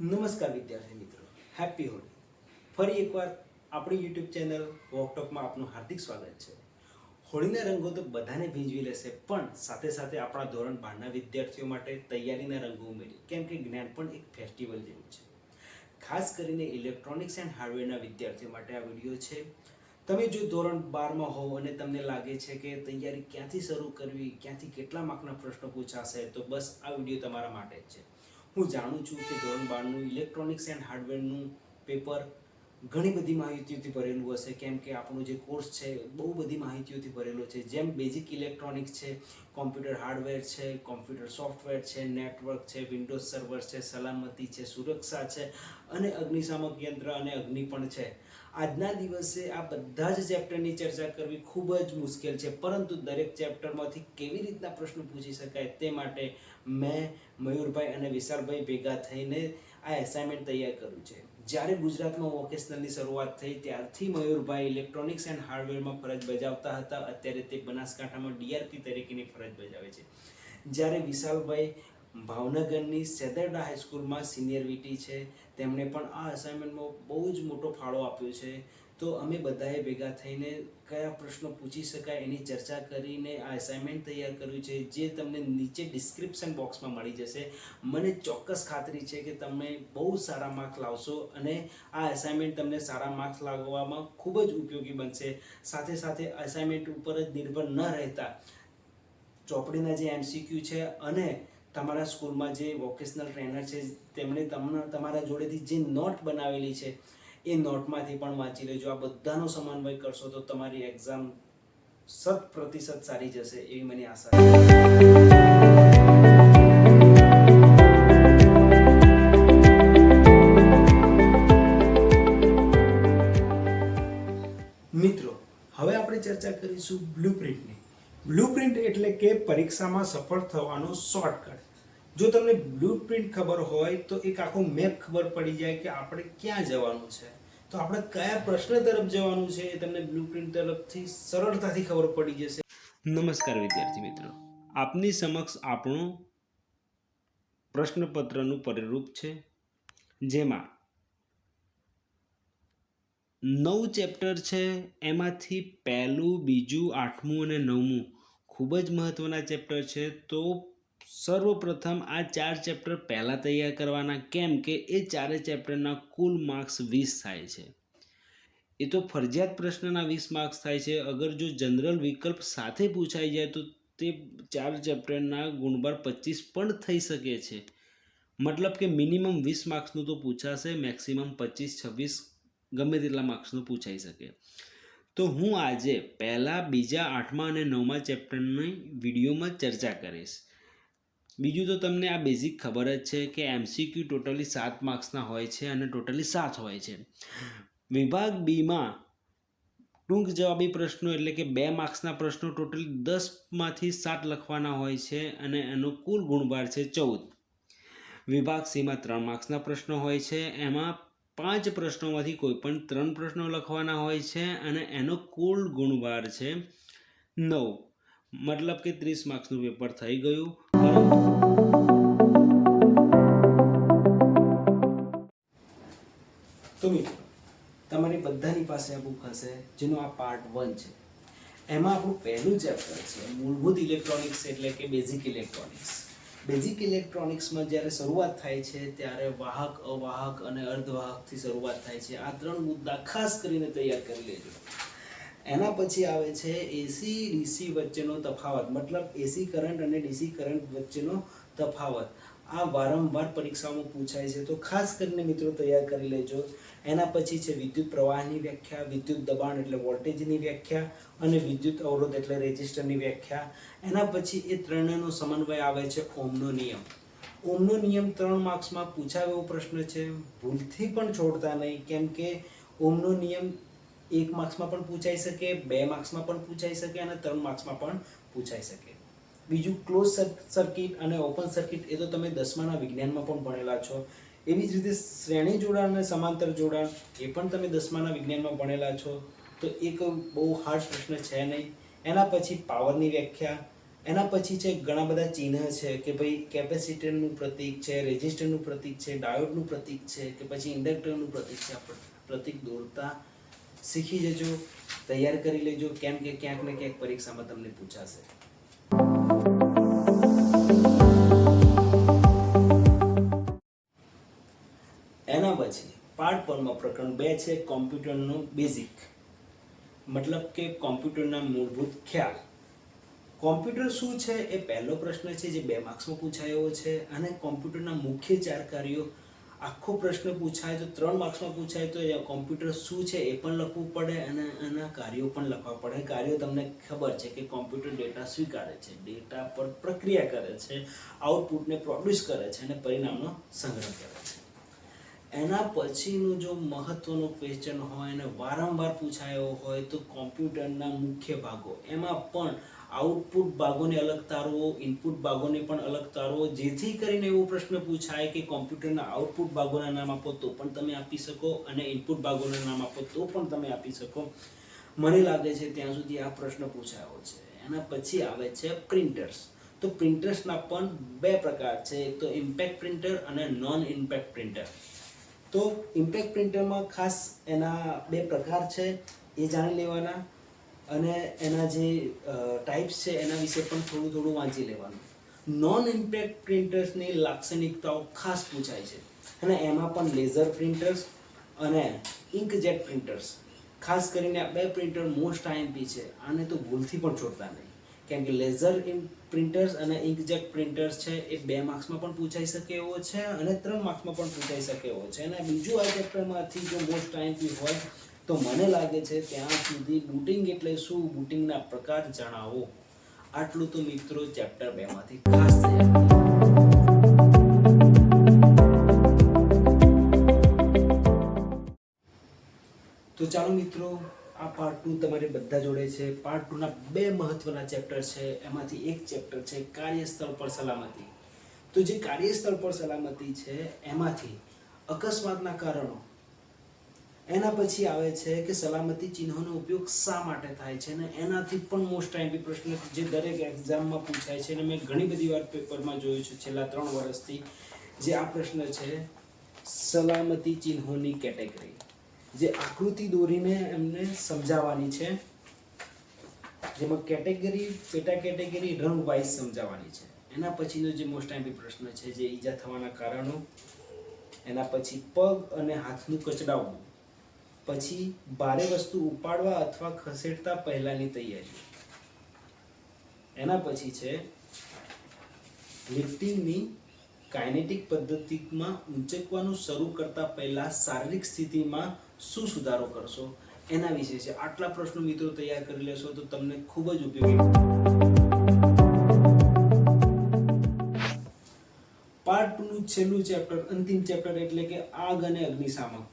નમસ્કાર વિદ્યાર્થી મિત્રો, હેપી હોળી. ફરી એકવાર આપણી યુટ્યુબ ચેનલ વોકટોકમાં આપનું હાર્દિક સ્વાગત છે. હોળીના રંગો તો બધાને ભીંજવી લેશે, પણ સાથે સાથે આપણા ધોરણ 12ના વિદ્યાર્થીઓ માટે તૈયારીના રંગો ઉમેરી, કેમ કે જ્ઞાન પણ એક ફેસ્ટિવલ જેવું છે. ખાસ કરીને ઇલેક્ટ્રોનિક્સ એન્ડ હાર્ડવેરના વિદ્યાર્થીઓ માટે આ વિડીયો છે. તમે જો ધોરણ 12માં હોવ અને તમને લાગે છે કે તૈયારી ક્યાંથી શરૂ કરવી, ક્યાંથી કેટલા માર્કના પ્રશ્નો પૂછાશે, તો બસ આ વિડીયો તમારા માટે જ છે. હું જાણું છું કે ધોરણ 12નું ઇલેક્ટ્રોનિક્સ એન્ડ હાર્ડવેરનું પેપર ઘણી બધી માહિતીઓથી ભરેલું હશે, કેમ કે આપણો જે કોર્સ છે બહુ બધી માહિતીઓથી ભરેલો છે. જેમ બેઝિક ઇલેક્ટ્રોનિક્સ છે, કોમ્પ્યુટર હાર્ડવેર છે, કોમ્પ્યુટર સોફ્ટવેર છે, નેટવર્ક છે, વિન્ડોઝ સર્વર છે, સલામતી છે, સુરક્ષા છે અને અગ્નિશામક યંત્ર અને અગ્નિ પણ છે. આજના દિવસે આ બધા જ ચેપ્ટરની ચર્ચા કરવી ખૂબ જ મુશ્કેલ છે, પરંતુ દરેક ચેપ્ટરમાંથી કેવી રીતના પ્રશ્નો પૂછી શકાય તે માટે મેં મયુરભાઈ અને વિશાલભાઈ ભેગા થઈને આ એસાઇનમેન્ટ તૈયાર કર્યું છે. જ્યારે ગુજરાતમાં વોકેશનલની શરૂઆત થઈ ત્યારથી મયુરભાઈ ઇલેક્ટ્રોનિક્સ એન્ડ હાર્ડવેરમાં ફરજ બજાવતા હતા. અત્યારે તે બનાસકાંઠામાં ડીઆરપી તરીકેની ફરજ બજાવે છે. જ્યારે વિશાલભાઈ ભાવનગરની સેદરડા હાઈસ્કૂલમાં સિનિયર વીટી છે, તેમણે પણ આ અસાઇનમેન્ટમાં બહુ જ મોટો ફાળો આપ્યો છે. તો અમે બધાએ ભેગા થઈને કયા પ્રશ્નો પૂછી શકાય એની ચર્ચા કરીને આ અસાઇનમેન્ટ તૈયાર કર્યું છે, જે તમને નીચે ડિસ્ક્રિપ્શન બોક્સમાં મળી જશે. મને ચોક્કસ ખાતરી છે કે તમે બહુ સારા માર્ક્સ લાવશો અને આ અસાઇનમેન્ટ તમને સારા માર્ક્સ લાવવામાં ખૂબ જ ઉપયોગી બનશે. સાથે સાથે અસાઇનમેન્ટ ઉપર જ નિર્ભર ન રહેતા ચોપડીના જે એમસીક્યુ છે અને તમારા સ્કૂલમાં જે વોકેશનલ ટ્રેનર છે તેમણે તમારા જોડેથી જે નોટ બનાવેલી છે એ નોટમાંથી પણ વાંચી લેજો. આ બધાનો સમન્વય કરશો તો તમારી એક્ઝામ 100% સારી જશે એવી મને આશા છે. મિત્રો, હવે આપણે ચર્ચા કરીશું બ્લુપ્રિન્ટની. બ્લુપ્રિન્ટ એટલે કે પરીક્ષામાં સફળ થવાનો શોર્ટકટ. જો તમને બ્લુપ્રિન્ટ ખબર હોય તો એક આખો મેપ ખબર પડી જાય કે આપણે ક્યાં જવાનું છે, તો આપણે કયા પ્રશ્ન તરફ જવાનું છે એ તમને બ્લુપ્રિન્ટ તરફથી સરળતાથી ખબર પડી જશે. નમસ્કાર વિદ્યાર્થી મિત્રો, આપની સમક્ષ આપણું પ્રશ્નપત્રનું પરિરૂપ છે, જેમાં 9 ચેપ્ટર છે. એમાંથી પહેલું, બીજું, 8મું અને 9મું ખૂબ જ મહત્વના ચેપ્ટર છે. તો સર્વપ્રથમ આ 4 ચેપ્ટર પહેલાં તૈયાર કરવાના, કેમ કે એ 4 ચેપ્ટરના કુલ માર્ક્સ 20 થાય છે. એ તો ફરજિયાત પ્રશ્નના 20 માર્ક્સ થાય છે. અગર જો જનરલ વિકલ્પ સાથે પૂછાઈ જાય તો તે 4 ચેપ્ટરના ગુણબાર 25 પણ થઈ શકે છે. મતલબ કે મિનિમમ 20 માર્ક્સનું તો પૂછાશે, મેક્સિમમ 25, 26 ગમે તેટલા માર્ક્સનું પૂછાઈ શકે. તો હું આજે પહેલા, બીજા, 8મા અને 9મા ચેપ્ટરની વિડીયોમાં ચર્ચા કરીશ. બીજું તો તમને આ બેઝિક ખબર જ છે કે એમસીક્યુ ટોટલી 7 માર્ક્સના હોય છે અને ટોટલી 7 હોય છે. વિભાગ બીમાં ટૂંક જવાબી પ્રશ્નો એટલે કે 2 માર્ક્સના પ્રશ્નો ટોટલી 10માંથી 7 લખવાના હોય છે અને એનો કુલ ગુણભાર છે 14. વિભાગ સીમાં 3 માર્ક્સના પ્રશ્નો હોય છે. એમાં 5 પ્રશ્નોમાંથી કોઈ પણ 3 પ્રશ્નો લખવાના હોય છે અને એનો કુલ ગુણભાર છે 9. મતલબ કે 30 માર્ક્સનું પેપર થઈ ગયું. તો મિત્રો, તમારી બધાની પાસે આ બુક હશે જેનો આ પાર્ટ 1 છે. એમાં આપણું પહેલું ચેપ્ટર છે મૂળભૂત ઇલેક્ટ્રોનિક્સ એટલે કે બેઝિક ઇલેક્ટ્રોનિક્સ. બેઝિક ઇલેક્ટ્રોનિક્સમાં જ્યારે શરૂઆત થાય છે ત્યારે વાહક, અવાહક અને અર્ધવાહકથી શરૂઆત થાય છે. આ 3 મુદ્દા ખાસ કરીને તૈયાર કરી લેજો. એના પછી આવે છે એસી ડીસી વચ્ચેનો તફાવત, મતલબ એસી કરંટ અને ડીસી કરંટ વચ્ચેનો તફાવત. આ વારંવાર પરીક્ષાઓમાં પૂછાય છે, તો ખાસ કરીને મિત્રો તૈયાર કરી લેજો. એના પછી છે વિદ્યુત પ્રવાહની વ્યાખ્યા, વિદ્યુત દબાણ એટલે વોલ્ટેજની વ્યાખ્યા અને વિદ્યુત અવરોધ એટલે રેઝિસ્ટરની વ્યાખ્યા. એના પછી એ ત્રણેયનો સમન્વય આવે છે ઓહમનો નિયમ. ઓહમનો નિયમ 3 માર્ક્સમાં પૂછાય એવો પ્રશ્ન છે, ભૂલથી પણ છોડતા નહીં, કેમ કે ઓહમનો નિયમ 1 માર્ક્સમાં પણ પૂછાઈ શકે, 2 માર્ક્સમાં પણ પૂછાઈ શકે અને 3 માર્ક્સમાં પણ પૂછાઈ શકે. બીજું ક્લોઝ સર્કિટ અને ઓપન સર્કિટ, એ તો તમે 10માના વિજ્ઞાનમાં પણ ભણેલા છો. એવી જ રીતે શ્રેણી જોડાણ અને સમાંતર જોડાણ, એ પણ તમે 10માના વિજ્ઞાનમાં ભણેલા છો. તો એક બહુ હાર્ડ પ્રશ્ન છે નહીં. એના પછી પાવરની વ્યાખ્યા, એના પછી છે ઘણા બધા ચિહ્ન છે કે ભાઈ કેપેસિટરનું પ્રતીક છે, રેઝિસ્ટરનું પ્રતીક છે, ડાયોડનું પ્રતીક છે કે પછી ઇન્ડક્ટરનું પ્રતીક છે. આ પ્રતીક દોરતા શીખી જજો, તૈયાર કરી લેજો, કેમ કે ક્યાંક ને ક્યાંક પરીક્ષામાં તમને પૂછાશે. એના પછી પાર્ટ 1 માં પ્રકરણ 2 છે કોમ્પ્યુટરનું બેઝિક, મતલબ કે કોમ્પ્યુટરના મૂળભૂત ખ્યાલ. કોમ્પ્યુટર શું છે એ પહેલો પ્રશ્ન છે જે 2 માર્ક્સમાં પૂછાયો છે, અને કોમ્પ્યુટરના મુખ્ય 4 કાર્યો આખો પ્રશ્ન પૂછાય તો 3 માર્ક્સમાં પૂછાય તો કોમ્પ્યુટર શું છે એ પણ લખવું પડે અને એના કાર્યો પણ લખવા પડે. કાર્યો તમને ખબર છે કે કોમ્પ્યુટર ડેટા સ્વીકારે છે, ડેટા પર પ્રક્રિયા કરે છે, આઉટપુટને પ્રોડ્યુસ કરે છે અને પરિણામનો સંગ્રહ કરે છે. એના પછીનું જો મહત્વનો ક્વેશ્ચન હોય અને વારંવાર પૂછાયો હોય તો કોમ્પ્યુટરના મુખ્ય ભાગો, એમાં પણ આઉટપુટ ભાગોને અલગ તારવો, ઇનપુટ ભાગોને પણ અલગ તારવો, જેથી કરીને એવો પ્રશ્ન પૂછાય કે કોમ્પ્યુટરના આઉટપુટ ભાગોના નામ આપો તો પણ તમે આપી શકો અને ઇનપુટ ભાગોના નામ આપો તો પણ તમે આપી શકો. મને લાગે છે ત્યાં સુધી આ પ્રશ્ન પૂછાયો છે. એના પછી આવે છે પ્રિન્ટર્સ. તો પ્રિન્ટર્સના પણ 2 પ્રકાર છે, એક તો ઇમ્પેક્ટ પ્રિન્ટર અને નોન ઇમ્પેક્ટ પ્રિન્ટર. તો ઇમ્પેક્ટ પ્રિન્ટરમાં ખાસ એના 2 પ્રકાર છે એ જાણી લેવાના, અને એના જે ટાઈપ્સ છે એના વિશે પણ થોડું વાંચી લેવાનું. નોન ઇમ્પેક્ટ પ્રિન્ટર્સની લાક્ષણિકતાઓ ખાસ પૂછાય છે, અને એમાં પણ લેઝર પ્રિન્ટર્સ અને ઇન્કજેટ પ્રિન્ટર્સ, ખાસ કરીને આ 2 પ્રિન્ટર મોસ્ટ આઈએમપી છે. આને તો ભૂલથી પણ છોડતા નહીં, કેમ કે લેઝર પ્રિન્ટર્સ અને ઇન્કજેટ પ્રિન્ટર્સ છે એ 2 માર્ક્સમાં પણ પૂછાઈ શકે એવો છે અને 3 માર્ક્સમાં પણ પૂછાઈ શકે એવો છે. અને બીજું આ ચેપ્ટરમાંથી જો મોસ્ટ આઈએમપી હોય તો મને લાગે છે ત્યાં સુધી બુટિંગ એટલે શું, બુટિંગના પ્રકાર જણાવો. આટલું તો મિત્રો ચેપ્ટર 2 માંથી ખાસ તૈયાર. તો ચાલો મિત્રો, આ પાર્ટ 2 તમારે બધા જોડે છે. પાર્ટ 2 ના 2 મહત્વના ચેપ્ટર છે, એમાંથી એક ચેપ્ટર છે કાર્યસ્થળ પર સલામતી. તો જે કાર્યસ્થળ પર સલામતી છે એમાંથી અકસ્માતના કારણો, એના પછી આવે છે કે સલામતી ચિહ્નોનો ઉપયોગ શા માટે થાય છે, અને એનાથી પણ મોસ્ટ આઈએમપી પ્રશ્ન જે દરેક એક્ઝામમાં પૂછાય છે અને મેં ઘણી બધી વાર પેપરમાં જોયું છે છેલ્લા 3 વર્ષથી, જે આ પ્રશ્ન છે સલામતી ચિહ્નોની કેટેગરી, જે આકૃતિ દોરીને એમને સમજાવવાની છે, જેમાં કેટેગરી, પેટા કેટેગરી, રંગ વાઇઝ સમજાવવાની છે. એના પછીનો જે મોસ્ટ આઈએમપી પ્રશ્ન છે જે ઈજા થવાના કારણો, એના પછી પગ અને હાથનું કચડાવવું, પછી ભારે વસ્તુ ઉપાડવા અથવા ખસેડતા પહેલાની તૈયારી, એના પછી છે લિફ્ટિંગની કાઇનેટિક પદ્ધતિમાં ઊંચકવાનું શરૂ કરતા પહેલા શારીરિક સ્થિતિમાં શું સુધારો કરશો, એના વિશે છે. આટલા પ્રશ્નો મિત્રો તૈયાર કરી લેશો તો તમને ખૂબ જ ઉપયોગી. પાર્ટ 2 નું છેલ્લું ચેપ્ટર, અંતિમ ચેપ્ટર એટલે કે આગ અને અગ્નિશામક.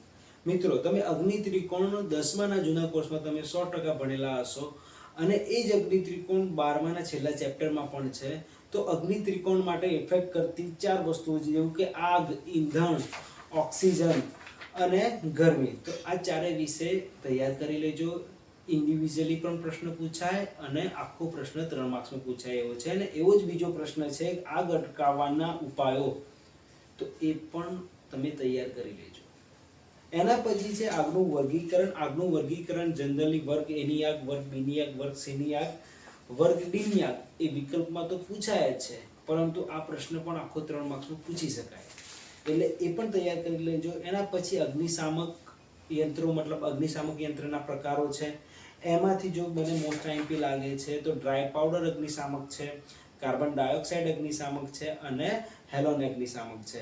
મિત્રો તમે અગ્નિ ત્રિકોણ 10માના જૂના કોર્સમાં તમે 100% ભણેલા હશો, અને એ જ અગ્નિ ત્રિકોણ 12માના છેલ્લા ચેપ્ટરમાં પણ છે. તો અગ્નિ ત્રિકોણ માટે ઇફેક્ટ કરતી 4 વસ્તુઓ જેવું કે આગ, ઈંધણ, ઓક્સિજન અને ગરમી. તો આ 4 વિશે તૈયાર કરી લેજો. ઇન્ડિવિજ્યુઅલી પણ પ્રશ્ન પૂછાય અને આખો પ્રશ્ન 3 માર્ક્સમાં પૂછાય એવો છે. અને એવો જ બીજો પ્રશ્ન છે આગ અટકાવવાના ઉપાયો, તો એ પણ તમે તૈયાર કરી લેજો. એના પછી છે આગનું વર્ગીકરણ. આગનું વર્ગીકરણ જનરલી વર્ગ એની આગ, વર્ગ બીની આગ, વર્ગ સીની આગ, વર્ગ ડીની આગ એ વિકલ્પમાં તો પૂછાય જ છે, પરંતુ આ પ્રશ્ન પણ આખો 3 માર્ક્સમાં પૂછી શકાય, એટલે એ પણ તૈયાર કરી લેજો. એના પછી અગ્નિશામક યંત્રો, મતલબ અગ્નિશામક યંત્રના પ્રકારો છે. એમાંથી જો મને મોસ્ટ આઈએમપી લાગે છે તો ડ્રાય પાવડર અગ્નિશામક છે, કાર્બન ડાયોક્સાઇડ અગ્નિશામક છે અને હેલોન અગ્નિશામક છે.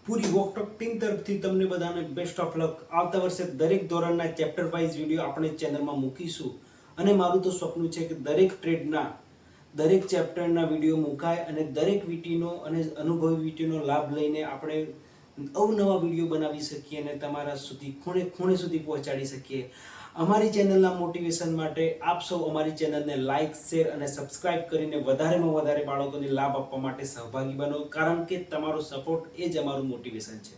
પૂરી વોકટોક ટીમ તરફથી તમને બધાને બેસ્ટ ઓફ લક. આવતા વર્ષે દરેક ધોરણના ચેપ્ટર વાઇઝ વિડીયો આપણે ચેનલમાં મૂકીશું, અને મારું તો સ્વપ્ન છે કે દરેક ટ્રેડના દરેક ચેપ્ટરના વિડીયો મુકાય અને દરેક વીટીનો અને અનુભવી વીટીનો લાભ લઈને આપણે અવનવા વિડીયો બનાવી શકીએ અને તમારા સુધી ખૂણે ખૂણે સુધી પહોંચાડી શકીએ. અમારી ચેનલના મોટિવેશન માટે આપ સૌ અમારી ચેનલને લાઇક, શેર અને સબસ્ક્રાઇબ કરીને વધારેમાં વધારે બાળકોને લાભ આપવા માટે સહભાગી બનો, કારણ કે તમારો સપોર્ટ એ જ અમારું મોટિવેશન છે.